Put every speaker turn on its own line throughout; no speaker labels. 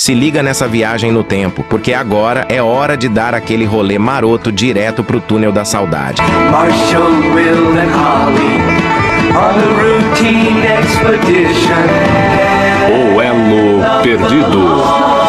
Se liga nessa viagem no tempo, porque agora é hora de dar aquele rolê maroto direto pro túnel da saudade.
Marshall, Will and Holly on the routine expedition.
O Elo Perdido.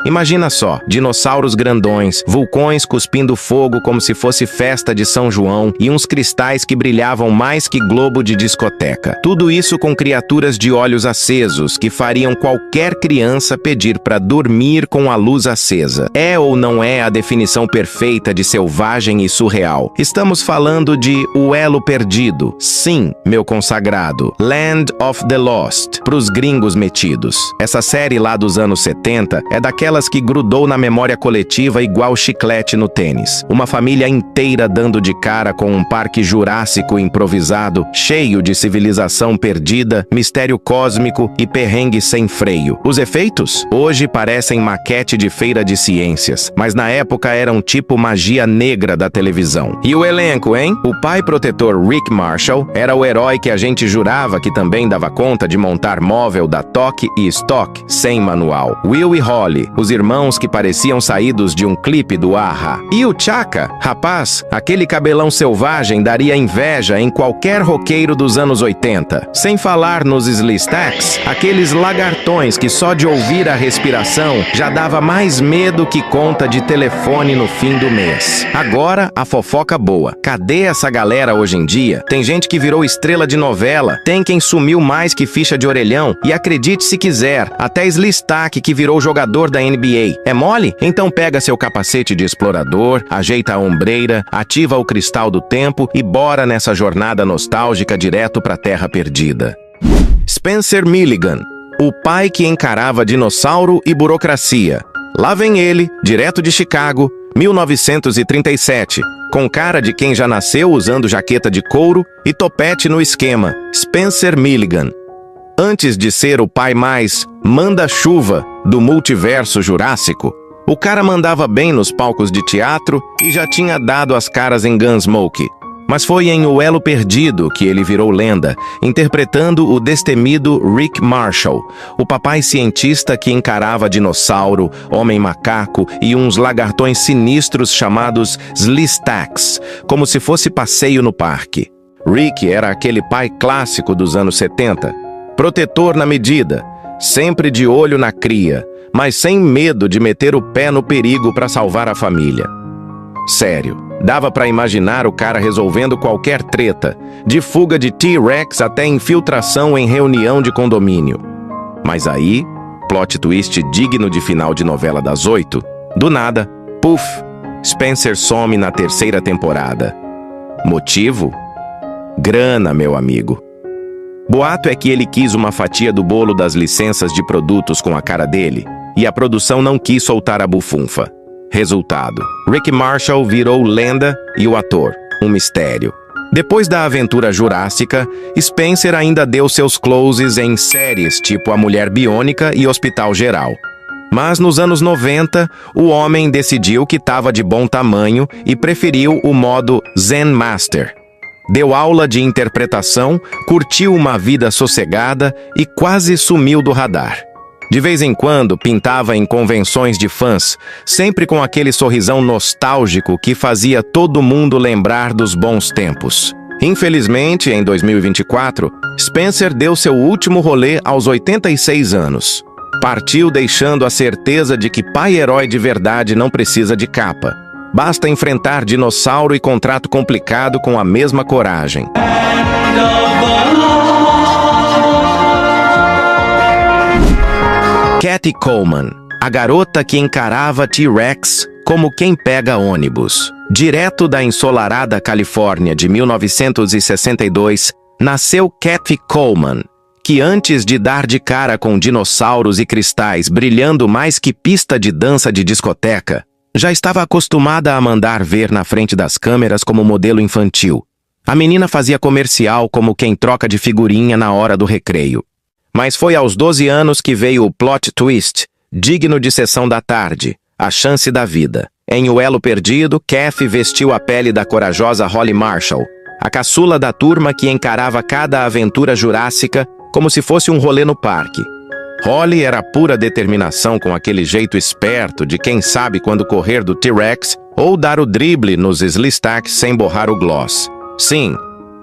Imagina só, dinossauros grandões, vulcões cuspindo fogo como se fosse festa de São João e uns cristais que brilhavam mais que globo de discoteca. Tudo isso com criaturas de olhos acesos que fariam qualquer criança pedir para dormir com a luz acesa. É ou não é a definição perfeita de selvagem e surreal? Estamos falando de O Elo Perdido. Sim, meu consagrado. Land of the Lost, pros gringos metidos. Essa série lá dos anos 70 é daquela que grudou na memória coletiva igual chiclete no tênis. Uma família inteira dando de cara com um parque jurássico improvisado, cheio de civilização perdida, mistério cósmico e perrengue sem freio. Os efeitos? Hoje parecem maquete de feira de ciências, mas na época eram tipo magia negra da televisão. E o elenco, hein? O pai protetor Rick Marshall era o herói que a gente jurava que também dava conta de montar móvel da Toque e Stock sem manual. Will e Holly, os irmãos que pareciam saídos de um clipe do A-ha. E o Chaka? Rapaz, aquele cabelão selvagem daria inveja em qualquer roqueiro dos anos 80. Sem falar nos Slistacks, aqueles lagartões que só de ouvir a respiração já dava mais medo que conta de telefone no fim do mês. Agora, a fofoca boa. Cadê essa galera hoje em dia? Tem gente que virou estrela de novela, tem quem sumiu mais que ficha de orelhão, e acredite se quiser, até Slistack que virou jogador da NBA. É mole? Então pega seu capacete de explorador, ajeita a ombreira, ativa o cristal do tempo e bora nessa jornada nostálgica direto pra Terra Perdida. Spencer Milligan, o pai que encarava dinossauro e burocracia. Lá vem ele, direto de Chicago, 1937, com cara de quem já nasceu usando jaqueta de couro e topete no esquema. Spencer Milligan. Antes de ser o pai mais manda-chuva do multiverso jurássico, o cara mandava bem nos palcos de teatro e já tinha dado as caras em Gunsmoke. Mas foi em O Elo Perdido que ele virou lenda, interpretando o destemido Rick Marshall, o papai cientista que encarava dinossauro, homem-macaco e uns lagartões sinistros chamados Slistacks, como se fosse passeio no parque. Rick era aquele pai clássico dos anos 70, protetor na medida, sempre de olho na cria, mas sem medo de meter o pé no perigo para salvar a família. Sério, dava para imaginar o cara resolvendo qualquer treta, de fuga de T-Rex até infiltração em reunião de condomínio. Mas aí, plot twist digno de final de novela das 8, do nada, puf, Spencer some na 3ª temporada. Motivo? Grana, meu amigo. Boato é que ele quis uma fatia do bolo das licenças de produtos com a cara dele, e a produção não quis soltar a bufunfa. Resultado: Rick Marshall virou lenda e o ator, um mistério. Depois da aventura jurássica, Spencer ainda deu seus closes em séries tipo A Mulher Biônica e Hospital Geral. Mas nos anos 90, o homem decidiu que estava de bom tamanho e preferiu o modo Zen Master. Deu aula de interpretação, curtiu uma vida sossegada e quase sumiu do radar. De vez em quando, pintava em convenções de fãs, sempre com aquele sorrisão nostálgico que fazia todo mundo lembrar dos bons tempos. Infelizmente, em 2024, Spencer deu seu último rolê aos 86 anos. Partiu deixando a certeza de que pai-herói de verdade não precisa de capa. Basta enfrentar dinossauro e contrato complicado com a mesma coragem. Kathy Coleman, a garota que encarava T-Rex como quem pega ônibus. Direto da ensolarada Califórnia de 1962, nasceu Kathy Coleman, que antes de dar de cara com dinossauros e cristais brilhando mais que pista de dança de discoteca, já estava acostumada a mandar ver na frente das câmeras como modelo infantil. A menina fazia comercial como quem troca de figurinha na hora do recreio. Mas foi aos 12 anos que veio o plot twist, digno de sessão da tarde, a chance da vida. Em O Elo Perdido, Kathy vestiu a pele da corajosa Holly Marshall, a caçula da turma que encarava cada aventura jurássica como se fosse um rolê no parque. Holly era pura determinação, com aquele jeito esperto de quem sabe quando correr do T-Rex ou dar o drible nos Slistax sem borrar o gloss. Sim,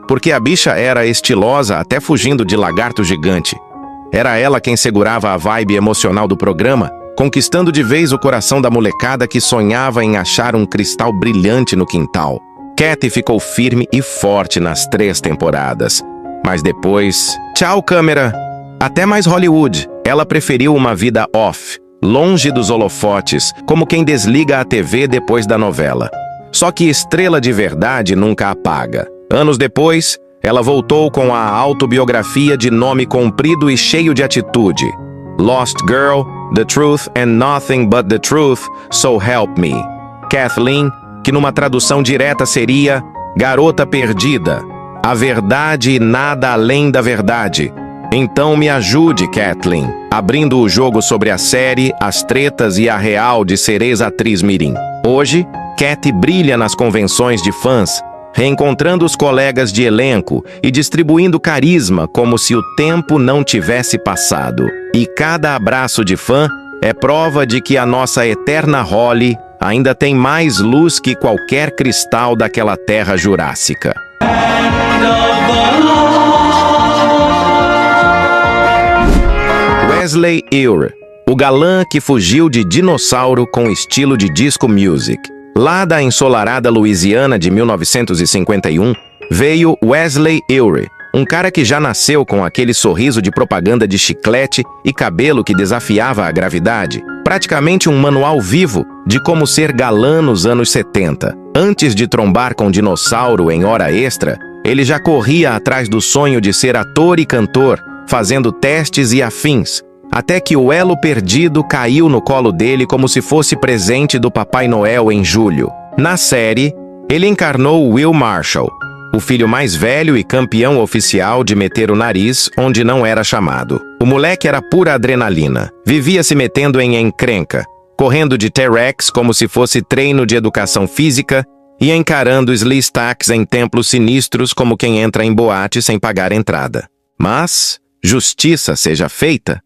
porque a bicha era estilosa até fugindo de lagarto gigante. Era ela quem segurava a vibe emocional do programa, conquistando de vez o coração da molecada que sonhava em achar um cristal brilhante no quintal. Kathy ficou firme e forte nas 3 temporadas. Mas depois... Tchau, câmera! Até mais Hollywood. Ela preferiu uma vida off, longe dos holofotes, como quem desliga a TV depois da novela. Só que estrela de verdade nunca apaga. Anos depois, ela voltou com a autobiografia de nome comprido e cheio de atitude. Lost Girl, The Truth and Nothing But the Truth, So Help Me. Kathleen, que numa tradução direta seria Garota Perdida, a verdade e nada além da verdade. Então me ajude, Kathleen, abrindo o jogo sobre a série, as tretas e a real de ser ex-atriz mirim. Hoje, Kathy brilha nas convenções de fãs, reencontrando os colegas de elenco e distribuindo carisma como se o tempo não tivesse passado. E cada abraço de fã é prova de que a nossa eterna Holly ainda tem mais luz que qualquer cristal daquela terra jurássica. Wesley Eure, o galã que fugiu de dinossauro com estilo de disco music. Lá da ensolarada Louisiana de 1951, veio Wesley Eure, um cara que já nasceu com aquele sorriso de propaganda de chiclete e cabelo que desafiava a gravidade. Praticamente um manual vivo de como ser galã nos anos 70. Antes de trombar com dinossauro em hora extra, ele já corria atrás do sonho de ser ator e cantor, fazendo testes e afins, até que o elo perdido caiu no colo dele como se fosse presente do Papai Noel em julho. Na série, ele encarnou Will Marshall, o filho mais velho e campeão oficial de meter o nariz onde não era chamado. O moleque era pura adrenalina, vivia se metendo em encrenca, correndo de T-Rex como se fosse treino de educação física e encarando Slistax em templos sinistros como quem entra em boate sem pagar entrada. Mas, justiça seja feita,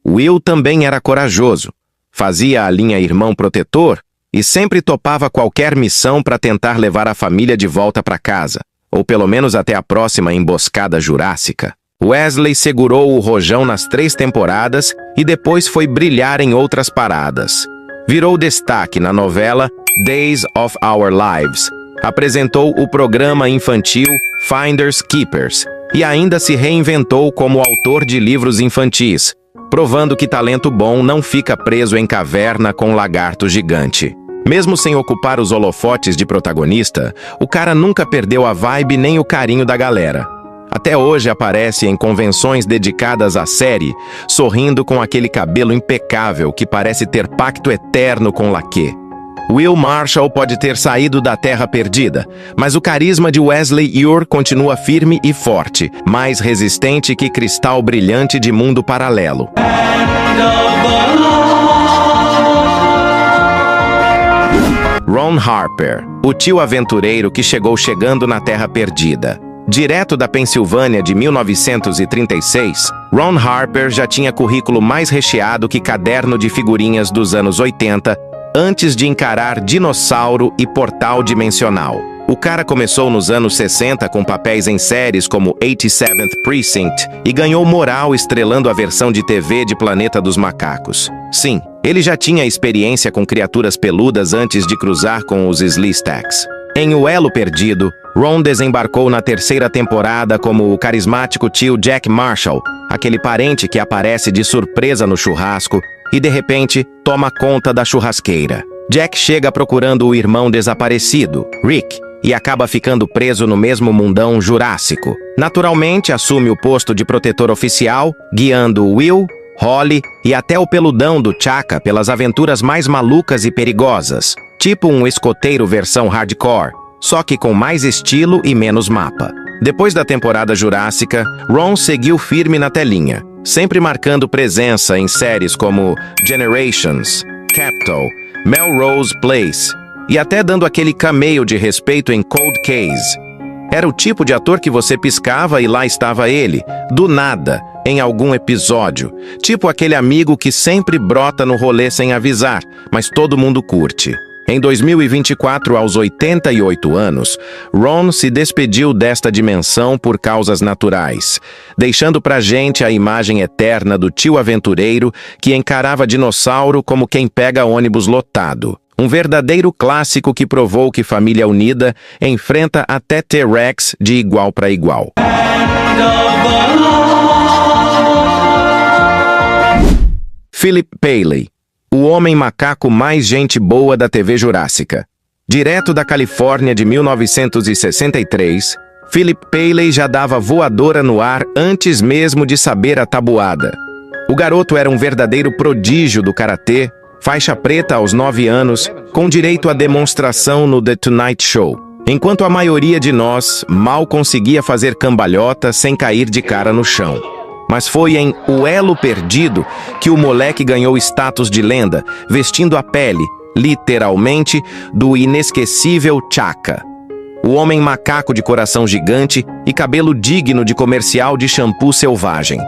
Will também era corajoso, fazia a linha irmão protetor e sempre topava qualquer missão para tentar levar a família de volta para casa, ou pelo menos até a próxima emboscada jurássica. Wesley segurou o rojão nas 3 temporadas e depois foi brilhar em outras paradas. Virou destaque na novela Days of Our Lives, apresentou o programa infantil Finders Keepers e ainda se reinventou como autor de livros infantis, provando que talento bom não fica preso em caverna com lagarto gigante. Mesmo sem ocupar os holofotes de protagonista, o cara nunca perdeu a vibe nem o carinho da galera. Até hoje aparece em convenções dedicadas à série, sorrindo com aquele cabelo impecável que parece ter pacto eterno com laquê. Will Marshall pode ter saído da Terra Perdida, mas o carisma de Wesley Eure continua firme e forte, mais resistente que cristal brilhante de mundo paralelo. Ron Harper, o tio aventureiro que chegou chegando na Terra Perdida. Direto da Pensilvânia de 1936, Ron Harper já tinha currículo mais recheado que caderno de figurinhas dos anos 80, antes de encarar Dinossauro e Portal Dimensional. O cara começou nos anos 60 com papéis em séries como 87th Precinct e ganhou moral estrelando a versão de TV de Planeta dos Macacos. Sim, ele já tinha experiência com criaturas peludas antes de cruzar com os Slistax. Em O Elo Perdido, Ron desembarcou na 3ª temporada como o carismático tio Jack Marshall, aquele parente que aparece de surpresa no churrasco e, de repente, toma conta da churrasqueira. Jack chega procurando o irmão desaparecido, Rick, e acaba ficando preso no mesmo mundão jurássico. Naturalmente, assume o posto de protetor oficial, guiando Will, Holly e até o peludão do Chaka pelas aventuras mais malucas e perigosas, tipo um escoteiro versão hardcore, só que com mais estilo e menos mapa. Depois da temporada jurássica, Ron seguiu firme na telinha, sempre marcando presença em séries como Generations, Capital, Melrose Place e até dando aquele cameo de respeito em Cold Case. Era o tipo de ator que você piscava e lá estava ele, do nada, em algum episódio, tipo aquele amigo que sempre brota no rolê sem avisar, mas todo mundo curte. Em 2024, aos 88 anos, Ron se despediu desta dimensão por causas naturais, deixando pra gente a imagem eterna do tio aventureiro que encarava dinossauro como quem pega ônibus lotado. Um verdadeiro clássico que provou que família unida enfrenta até T-Rex de igual para igual. Philip Paley, o homem macaco mais gente boa da TV Jurássica. Direto da Califórnia de 1963, Philip Paley já dava voadora no ar antes mesmo de saber a tabuada. O garoto era um verdadeiro prodígio do karatê, faixa preta aos 9 anos, com direito à demonstração no The Tonight Show, enquanto a maioria de nós mal conseguia fazer cambalhota sem cair de cara no chão. Mas foi em O Elo Perdido que o moleque ganhou status de lenda, vestindo a pele, literalmente, do inesquecível Chaka. O homem macaco de coração gigante e cabelo digno de comercial de shampoo selvagem.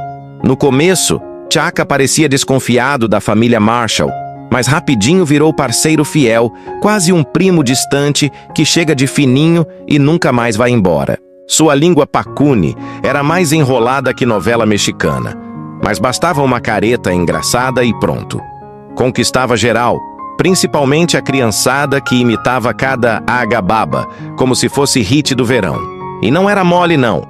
No começo, Chaka parecia desconfiado da família Marshall, mas rapidinho virou parceiro fiel, quase um primo distante que chega de fininho e nunca mais vai embora. Sua língua pacune era mais enrolada que novela mexicana, mas bastava uma careta engraçada e pronto. Conquistava geral, principalmente a criançada que imitava cada agababa, como se fosse hit do verão. E não era mole não.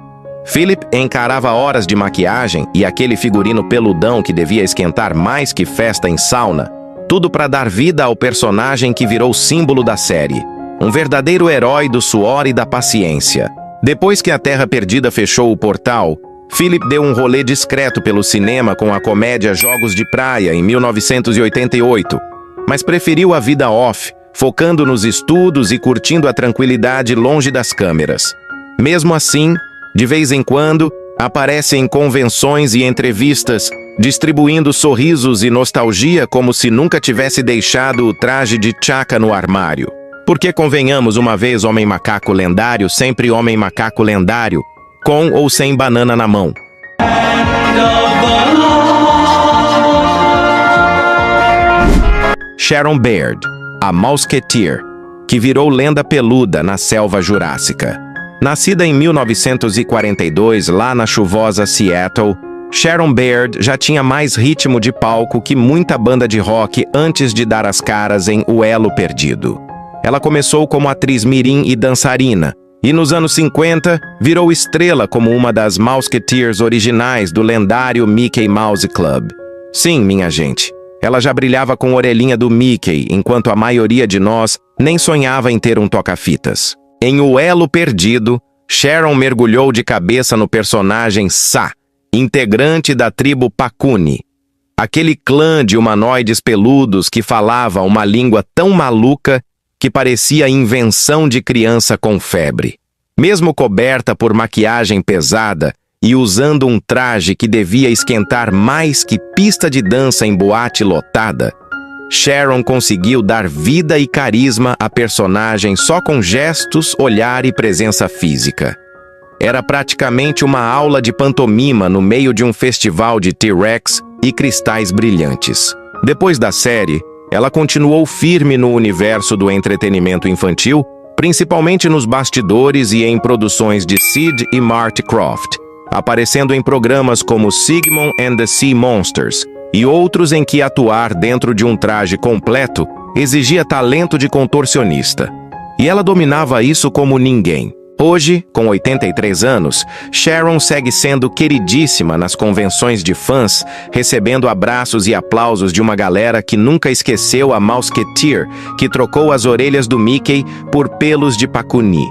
Philip encarava horas de maquiagem e aquele figurino peludão que devia esquentar mais que festa em sauna, tudo para dar vida ao personagem que virou símbolo da série. Um verdadeiro herói do suor e da paciência. Depois que a Terra Perdida fechou o portal, Philip deu um rolê discreto pelo cinema com a comédia Jogos de Praia, em 1988, mas preferiu a vida off, focando nos estudos e curtindo a tranquilidade longe das câmeras. Mesmo assim, de vez em quando, aparece em convenções e entrevistas, distribuindo sorrisos e nostalgia como se nunca tivesse deixado o traje de Chaka no armário. Porque, convenhamos, uma vez homem macaco lendário, sempre homem macaco lendário, com ou sem banana na mão. Sharon Beard, a Mouseketeer, que virou lenda peluda na selva jurássica. Nascida em 1942, lá na chuvosa Seattle, Sharon Beard já tinha mais ritmo de palco que muita banda de rock antes de dar as caras em O Elo Perdido. Ela começou como atriz mirim e dançarina, e nos anos 50 virou estrela como uma das Mouseketeers originais do lendário Mickey Mouse Club. Sim, minha gente, ela já brilhava com a orelhinha do Mickey, enquanto a maioria de nós nem sonhava em ter um toca-fitas. Em O Elo Perdido, Sharon mergulhou de cabeça no personagem Sa, integrante da tribo Pacuni, aquele clã de humanoides peludos que falava uma língua tão maluca que parecia invenção de criança com febre. Mesmo coberta por maquiagem pesada e usando um traje que devia esquentar mais que pista de dança em boate lotada, Sharon conseguiu dar vida e carisma à personagem só com gestos, olhar e presença física. Era praticamente uma aula de pantomima no meio de um festival de T-Rex e cristais brilhantes. Depois da série, ela continuou firme no universo do entretenimento infantil, principalmente nos bastidores e em produções de Sid e Marty Krofft, aparecendo em programas como Sigmund and the Sea Monsters e outros em que atuar dentro de um traje completo exigia talento de contorcionista. E ela dominava isso como ninguém. Hoje, com 83 anos, Sharon segue sendo queridíssima nas convenções de fãs, recebendo abraços e aplausos de uma galera que nunca esqueceu a Mouseketeer, que trocou as orelhas do Mickey por pelos de Pacuni.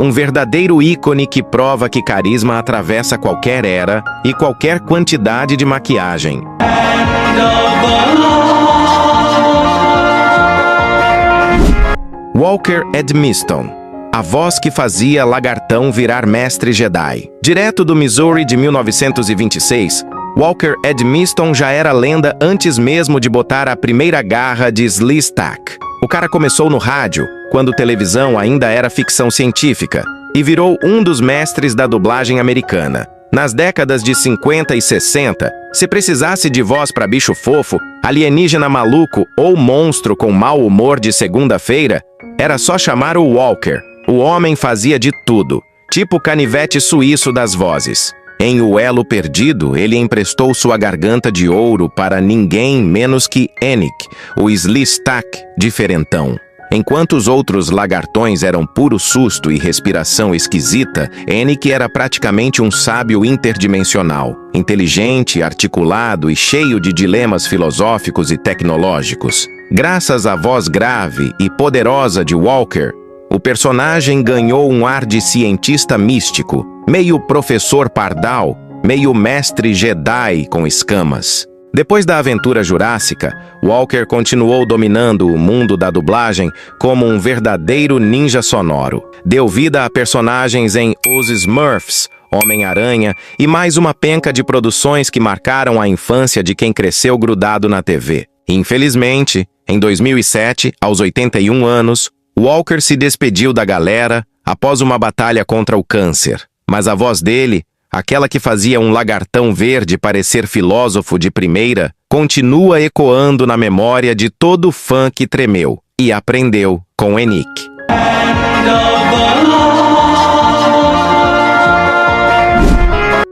Um verdadeiro ícone que prova que carisma atravessa qualquer era e qualquer quantidade de maquiagem. Walker Edmiston, a voz que fazia Lagartão virar mestre Jedi. Direto do Missouri de 1926, Walker Edmiston já era lenda antes mesmo de botar a primeira garra de Sleestak. O cara começou no rádio, quando televisão ainda era ficção científica, e virou um dos mestres da dublagem americana. Nas décadas de 50 e 60, se precisasse de voz para bicho fofo, alienígena maluco ou monstro com mau humor de segunda-feira, era só chamar o Walker. O homem fazia de tudo, tipo canivete suíço das vozes. Em O Elo Perdido, ele emprestou sua garganta de ouro para ninguém menos que Enoch, o Sleestak diferentão. Enquanto os outros lagartões eram puro susto e respiração esquisita, Enoch era praticamente um sábio interdimensional, inteligente, articulado e cheio de dilemas filosóficos e tecnológicos. Graças à voz grave e poderosa de Walker, o personagem ganhou um ar de cientista místico, meio professor Pardal, meio mestre Jedi com escamas. Depois da aventura jurássica, Walker continuou dominando o mundo da dublagem como um verdadeiro ninja sonoro. Deu vida a personagens em Os Smurfs, Homem-Aranha e mais uma penca de produções que marcaram a infância de quem cresceu grudado na TV. Infelizmente, em 2007, aos 81 anos, Walker se despediu da galera após uma batalha contra o câncer. Mas a voz dele, aquela que fazia um lagartão verde parecer filósofo de primeira, continua ecoando na memória de todo fã que tremeu e aprendeu com Enoch.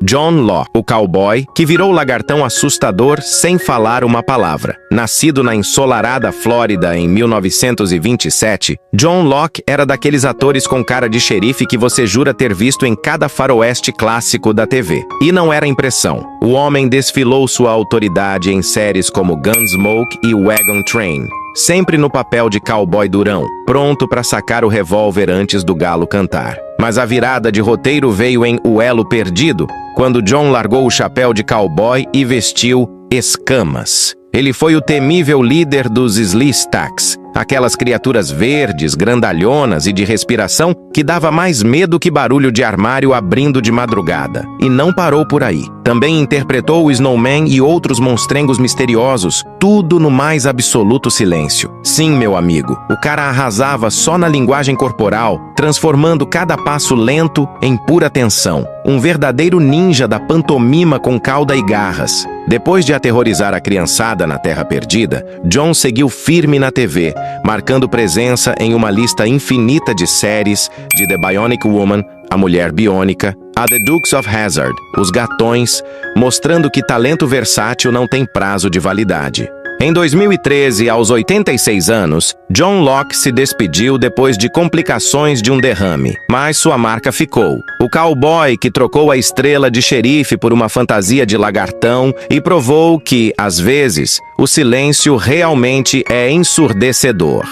John Locke, o cowboy, que virou lagartão assustador sem falar uma palavra. Nascido na ensolarada Flórida em 1927, John Locke era daqueles atores com cara de xerife que você jura ter visto em cada faroeste clássico da TV. E não era impressão. O homem desfilou sua autoridade em séries como Gunsmoke e Wagon Train, sempre no papel de cowboy durão, pronto para sacar o revólver antes do galo cantar. Mas a virada de roteiro veio em O Elo Perdido, quando John largou o chapéu de cowboy e vestiu escamas. Ele foi o temível líder dos Sleestaks, aquelas criaturas verdes, grandalhonas e de respiração que dava mais medo que barulho de armário abrindo de madrugada. E não parou por aí. Também interpretou o Snowman e outros monstrengos misteriosos, tudo no mais absoluto silêncio. Sim, meu amigo, o cara arrasava só na linguagem corporal, transformando cada passo lento em pura tensão. Um verdadeiro ninja da pantomima com cauda e garras. Depois de aterrorizar a criançada na Terra Perdida, John seguiu firme na TV, marcando presença em uma lista infinita de séries, de The Bionic Woman, A Mulher Biônica, a The Dukes of Hazzard, Os Gatões, mostrando que talento versátil não tem prazo de validade. Em 2013, aos 86 anos, John Locke se despediu depois de complicações de um derrame, mas sua marca ficou. O cowboy que trocou a estrela de xerife por uma fantasia de lagartão e provou que, às vezes, o silêncio realmente é ensurdecedor.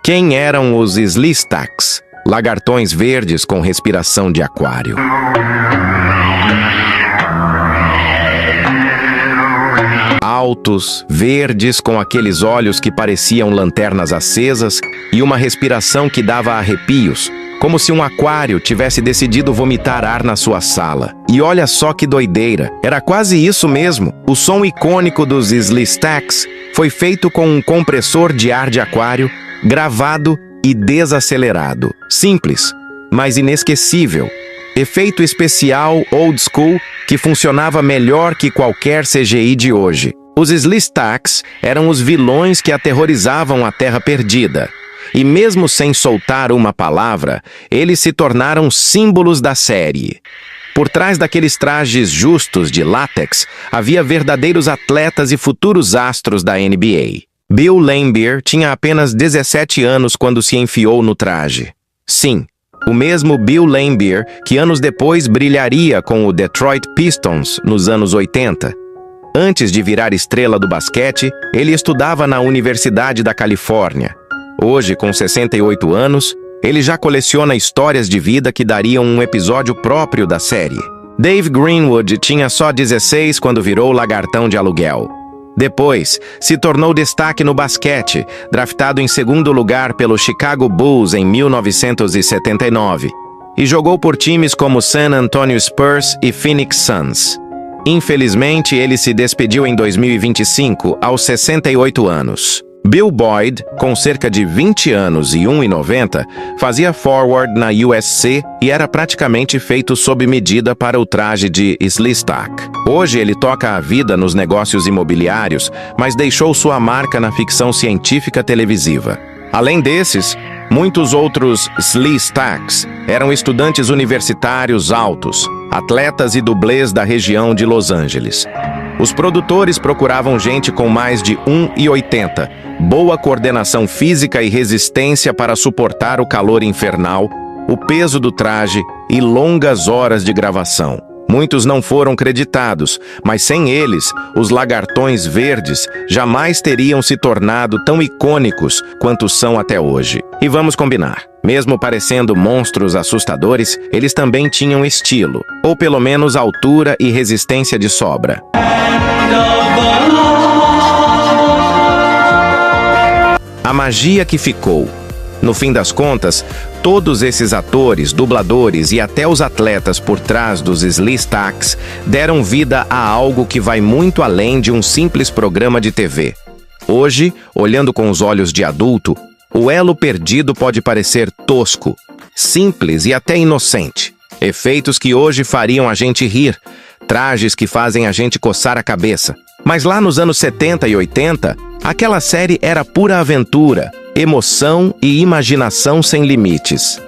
Quem eram os Sleestaks? Lagartões verdes com respiração de aquário. Altos, verdes, com aqueles olhos que pareciam lanternas acesas e uma respiração que dava arrepios, como se um aquário tivesse decidido vomitar ar na sua sala. E olha só que doideira, era quase isso mesmo. O som icônico dos Sleestaks foi feito com um compressor de ar de aquário, gravado e desacelerado. Simples, mas inesquecível. Efeito especial old school que funcionava melhor que qualquer CGI de hoje. Os Sleestaks eram os vilões que aterrorizavam a Terra Perdida. E mesmo sem soltar uma palavra, eles se tornaram símbolos da série. Por trás daqueles trajes justos de látex, havia verdadeiros atletas e futuros astros da NBA. Bill Laimbeer tinha apenas 17 anos quando se enfiou no traje. Sim, o mesmo Bill Laimbeer que anos depois brilharia com o Detroit Pistons nos anos 80. Antes de virar estrela do basquete, ele estudava na Universidade da Califórnia. Hoje, com 68 anos, ele já coleciona histórias de vida que dariam um episódio próprio da série. Dave Greenwood tinha só 16 quando virou lagartão de aluguel. Depois, se tornou destaque no basquete, draftado em segundo lugar pelo Chicago Bulls em 1979, e jogou por times como San Antonio Spurs e Phoenix Suns. Infelizmente, ele se despediu em 2025, aos 68 anos. Bill Boyd, com cerca de 20 anos e 1,90, fazia forward na USC e era praticamente feito sob medida para o traje de Sleestak. Hoje ele toca a vida nos negócios imobiliários, mas deixou sua marca na ficção científica televisiva. Além desses, muitos outros Sleestaks eram estudantes universitários altos, atletas e dublês da região de Los Angeles. Os produtores procuravam gente com mais de 1,80, boa coordenação física e resistência para suportar o calor infernal, o peso do traje e longas horas de gravação. Muitos não foram creditados, mas sem eles, os lagartões verdes jamais teriam se tornado tão icônicos quanto são até hoje. E vamos combinar, mesmo parecendo monstros assustadores, eles também tinham estilo, ou pelo menos altura e resistência de sobra. A magia que ficou. No fim das contas, todos esses atores, dubladores e até os atletas por trás dos Sleestaks deram vida a algo que vai muito além de um simples programa de TV. Hoje, olhando com os olhos de adulto, o Elo Perdido pode parecer tosco, simples e até inocente. Efeitos que hoje fariam a gente rir, trajes que fazem a gente coçar a cabeça. Mas lá nos anos 70 e 80, aquela série era pura aventura, emoção e imaginação sem limites.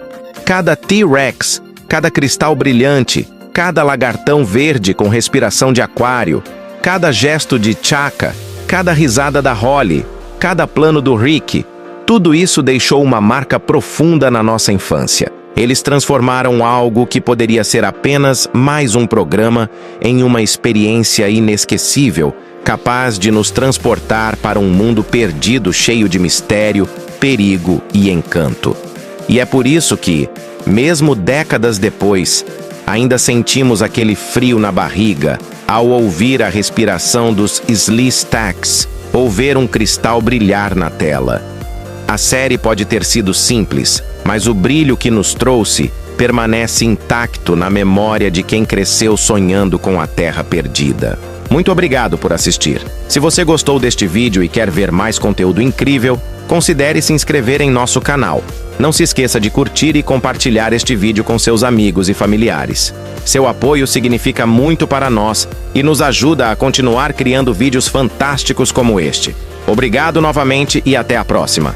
Cada T-Rex, cada cristal brilhante, cada lagartão verde com respiração de aquário, cada gesto de Chaka, cada risada da Holly, cada plano do Rick, tudo isso deixou uma marca profunda na nossa infância. Eles transformaram algo que poderia ser apenas mais um programa em uma experiência inesquecível, capaz de nos transportar para um mundo perdido cheio de mistério, perigo e encanto. E é por isso que, mesmo décadas depois, ainda sentimos aquele frio na barriga ao ouvir a respiração dos Sleestaks ou ver um cristal brilhar na tela. A série pode ter sido simples, mas o brilho que nos trouxe permanece intacto na memória de quem cresceu sonhando com a Terra perdida. Muito obrigado por assistir. Se você gostou deste vídeo e quer ver mais conteúdo incrível, considere se inscrever em nosso canal. Não se esqueça de curtir e compartilhar este vídeo com seus amigos e familiares. Seu apoio significa muito para nós e nos ajuda a continuar criando vídeos fantásticos como este. Obrigado novamente e até a próxima.